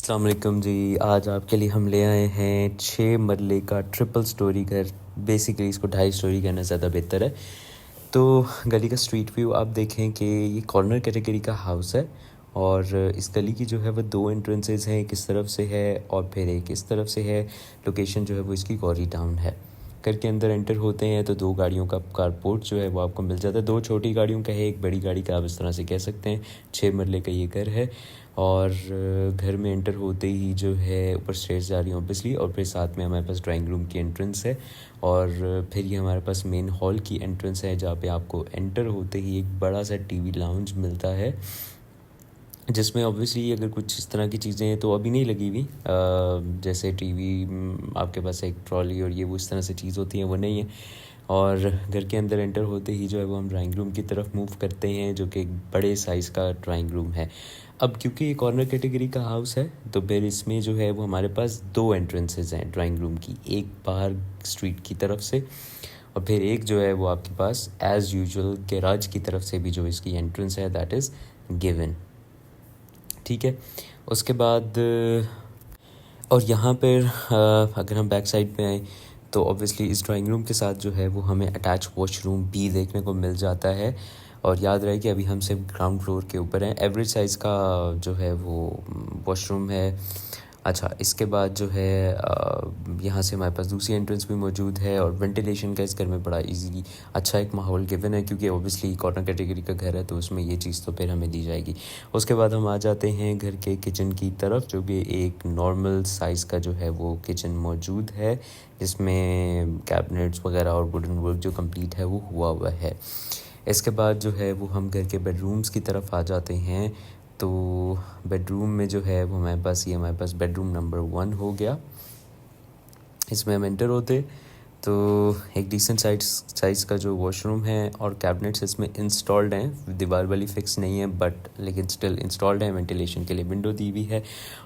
अस्सलाम वालेकुम जी। आज आपके लिए हम ले आए हैं 6 मरले का ट्रिपल स्टोरी घर। बेसिकली इसको 2.5 स्टोरी कहना ज़्यादा बेहतर है। तो गली का स्ट्रीट व्यू आप देखें कि ये कॉर्नर कैटेगरी का हाउस है और इस गली की जो है वो 2 एंट्रेंसेस हैं, एक इस तरफ से है और फिर एक इस तरफ से है। लोकेशन जो है वो इसकी गौरी टाउन है। घर के अंदर एंटर होते हैं तो 2 गाड़ियों का कारपोर्ट जो है वो आपको मिल जाता है। 2 छोटी गाड़ियों का है, एक बड़ी गाड़ी का, आप इस तरह से कह सकते हैं। 6 मरले का ये घर है और घर में एंटर होते ही जो है ऊपर स्टेयर्स जा रही हैं ऑब्वियसली, और फिर साथ में हमारे पास ड्राइंग रूम की एंट्रेंस है और फिर ये हमारे पास मेन हॉल की एंट्रेंस है, जहाँ पे आपको एंटर होते ही एक बड़ा सा टीवी लाउंज मिलता है, जिसमें ऑब्वियसली अगर कुछ इस तरह की चीज़ें तो अभी नहीं लगी हुई, जैसे टीवी आपके पास एक ट्रॉली और ये वो इस तरह से चीज़ होती है, वो नहीं है। और घर के अंदर एंटर होते ही जो है वो हम ड्राइंग रूम की तरफ मूव करते हैं, जो कि एक बड़े साइज़ का ड्राइंग रूम है। अब क्योंकि ये कॉर्नर कैटेगरी का हाउस है तो फिर इसमें जो है वो हमारे पास 2 एंट्रेंसेस हैं ड्राइंग रूम की, एक बाहर स्ट्रीट की तरफ से और फिर एक जो है वो आपके पास एज़ यूजुअल गैराज की तरफ से भी जो इसकी एंट्रेंस है दैट इज़ गिवन। ठीक है, उसके बाद और यहाँ पर अगर हम बैक साइड पे आएँ तो ऑब्वियसली इस ड्राइंग रूम के साथ जो है वो हमें अटैच वॉशरूम भी देखने को मिल जाता है। और याद रहे कि अभी हम सिर्फ ग्राउंड फ्लोर के ऊपर हैं। एवरेज साइज़ का जो है वो वॉशरूम है। अच्छा, इसके बाद जो है यहाँ से हमारे पास दूसरी एंट्रेंस भी मौजूद है और वेंटिलेशन का इस घर में बड़ा इजी अच्छा एक माहौल गिवन है, क्योंकि ओबियसली कॉर्नर कैटेगरी का घर है तो उसमें ये चीज़ तो फिर हमें दी जाएगी। उसके बाद हम आ जाते हैं घर के किचन की तरफ, जो कि एक नॉर्मल साइज़ का जो है वो किचन मौजूद है, जिसमें कैबिनेट्स वगैरह और वुडन वर्क जो कंप्लीट है वो हुआ है। इसके बाद जो है वो हम घर के बेडरूम्स की तरफ आ जाते हैं। तो बेडरूम में जो है वो हमारे पास बेडरूम नंबर 1 हो गया। इसमें हम एंटर होते तो एक डिसेंट साइज़ का जो वॉशरूम है और कैबिनेट्स इसमें इंस्टॉल्ड हैं, दीवार वाली फिक्स नहीं है बट लेकिन स्टिल इंस्टॉल्ड है, वेंटिलेशन के लिए विंडो दी हुई है।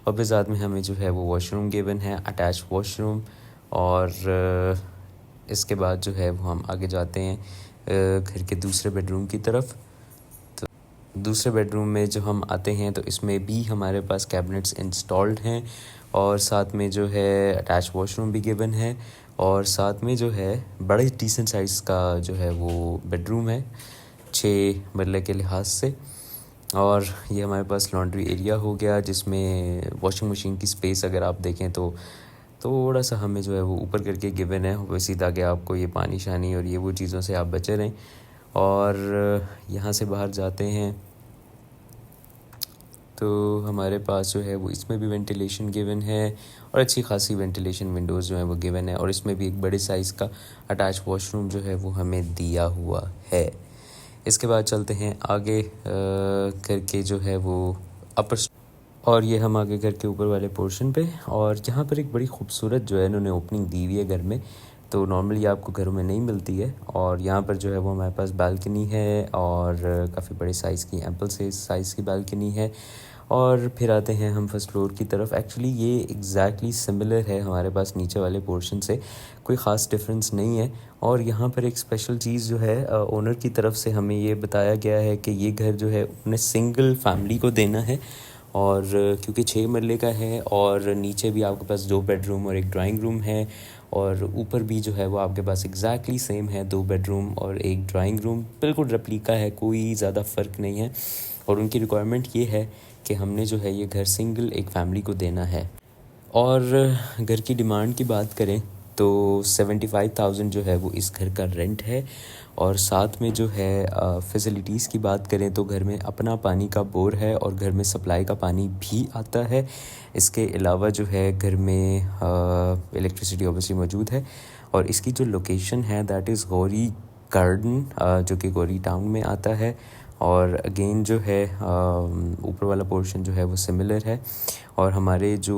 और फिर साथ में हमें जो है वो वॉशरूम गिवन है, अटैच वॉशरूम। और इसके बाद जो है वो हम आगे जाते हैं घर के दूसरे बेडरूम की तरफ। तो दूसरे बेडरूम में जो हम आते हैं तो इसमें भी हमारे पास कैबिनेट्स इंस्टॉल्ड हैं और साथ में जो है अटैच वॉशरूम भी गिवन है और साथ में जो है बड़े डिसेंट साइज़ का जो है वो बेडरूम है 6 मरले के लिहाज से। और ये हमारे पास लॉन्ड्री एरिया हो गया, जिसमें वॉशिंग मशीन की स्पेस अगर आप देखें तो थोड़ा सा हमें जो है वो ऊपर करके गिवन है, वैसे ताकि आपको ये पानी शानी और ये वो चीज़ों से आप बचे रहें। और यहाँ से बाहर जाते हैं तो हमारे पास जो है वो इसमें भी वेंटिलेशन गिवन है और अच्छी खासी वेंटिलेशन विंडोज़ जो है वो गिवन है और इसमें भी एक बड़े साइज़ का अटैच वॉशरूम जो है वो हमें दिया हुआ है। इसके बाद चलते हैं आगे करके जो है वो अपर, और ये हम आगे घर के ऊपर वाले पोर्शन पे, और यहाँ पर एक बड़ी खूबसूरत जो है इन्होंने ओपनिंग दी हुई है घर में, तो नॉर्मली आपको घरों में नहीं मिलती है। और यहाँ पर जो है वो हमारे पास बालकनी है और काफ़ी बड़े साइज़ की एम्पल साइज़ की बालकनी है। और फिर आते हैं हम फर्स्ट फ्लोर की तरफ। एक्चुअली ये एग्जैक्टली सिमिलर है हमारे पास नीचे वाले पोर्शन से, कोई ख़ास डिफरेंस नहीं है। और यहाँ पर एक स्पेशल चीज़ जो है ओनर की तरफ से हमें ये बताया गया है कि ये घर जो है उन्हें सिंगल फैमिली को देना है, और क्योंकि 6 मरले का है और नीचे भी आपके पास 2 बेडरूम और एक ड्राइंग रूम है और ऊपर भी जो है वो आपके पास एग्जैक्टली सेम है, 2 बेडरूम और एक ड्राइंग रूम, बिल्कुल रेप्लिका है, कोई ज़्यादा फ़र्क नहीं है। और उनकी रिक्वायरमेंट ये है कि हमने जो है ये घर सिंगल एक फैमिली को देना है। और घर की डिमांड की बात करें तो 75,000 जो है वो इस घर का रेंट है। और साथ में जो है फैसिलिटीज़ की बात करें तो घर में अपना पानी का बोर है और घर में सप्लाई का पानी भी आता है। इसके अलावा जो है घर में इलेक्ट्रिसिटी ऑब्वियसली मौजूद है। और इसकी जो लोकेशन है दैट इज़ गौरी गार्डन, जो कि गौरी टाउन में आता है। और अगेन जो है ऊपर वाला पोर्शन जो है वो सिमिलर है। और हमारे जो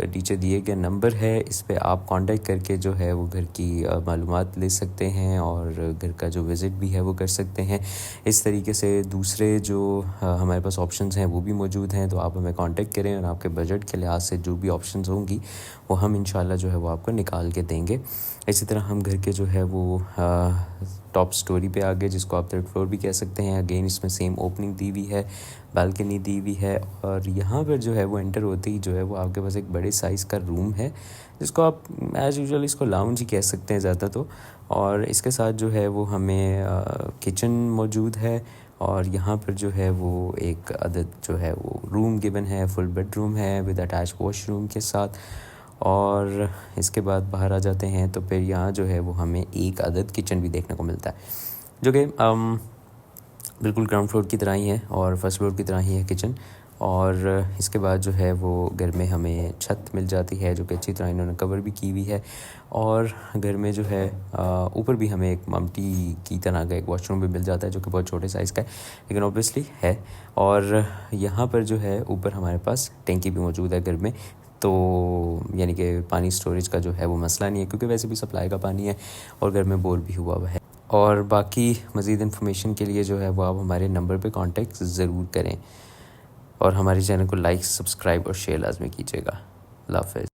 नीचे दिए गए नंबर है इस पे आप कांटेक्ट करके जो है वो घर की मालूमात ले सकते हैं और घर का जो विज़िट भी है वो कर सकते हैं। इस तरीके से दूसरे जो हमारे पास ऑप्शंस हैं वो भी मौजूद हैं, तो आप हमें कांटेक्ट करें और आपके बजट के लिहाज से जो भी ऑप्शंस होंगी वो हम इंशाल्लाह जो है वो आपको निकाल के देंगे। इसी तरह हम घर के जो है वो टॉप स्टोरी पे आ गए, जिसको आप 3rd फ्लोर भी कह सकते हैं। अगेन इसमें सेम ओपनिंग दी हुई है बालकनी दी हुई है। और यहाँ पर जो है वो एंटर होते ही जो है वो आपके पास एक बड़े साइज़ का रूम है, जिसको आप एज़ यूजुअल इसको लाउंज ही कह सकते हैं ज़्यादा तो। और इसके साथ जो है वो हमें किचन मौजूद है, और यहाँ पर जो है वो एक अदद जो है वो रूम गिवन है, फुल बेडरूम है विद अटैच वॉशरूम के साथ। और इसके बाद बाहर आ जाते हैं तो फिर यहाँ जो है वो हमें एक अदद किचन भी देखने को मिलता है, जो कि बिल्कुल ग्राउंड फ्लोर की तरह ही है और फर्स्ट फ्लोर की तरह ही है किचन। और इसके बाद जो है वो घर में हमें छत मिल जाती है, जो कि अच्छी तरह इन्होंने कवर भी की हुई है। और घर में जो है ऊपर भी हमें एक मम्टी की तरह का एक वॉशरूम भी मिल जाता है, जो कि बहुत छोटे साइज़ का है लेकिन ऑब्वियसली है। और यहाँ पर जो है ऊपर हमारे पास टैंकी भी मौजूद है घर में, तो यानी कि पानी स्टोरेज का जो है वो मसला नहीं है, क्योंकि वैसे भी सप्लाई का पानी है और घर में बोर भी हुआ है। और बाकी मज़ीद इन्फॉर्मेशन के लिए जो है वो आप हमारे नंबर पे कांटेक्ट ज़रूर करें, और हमारे चैनल को लाइक, सब्सक्राइब और शेयर लाजमी कीजिएगा। अल्लाह हाफ़िज़।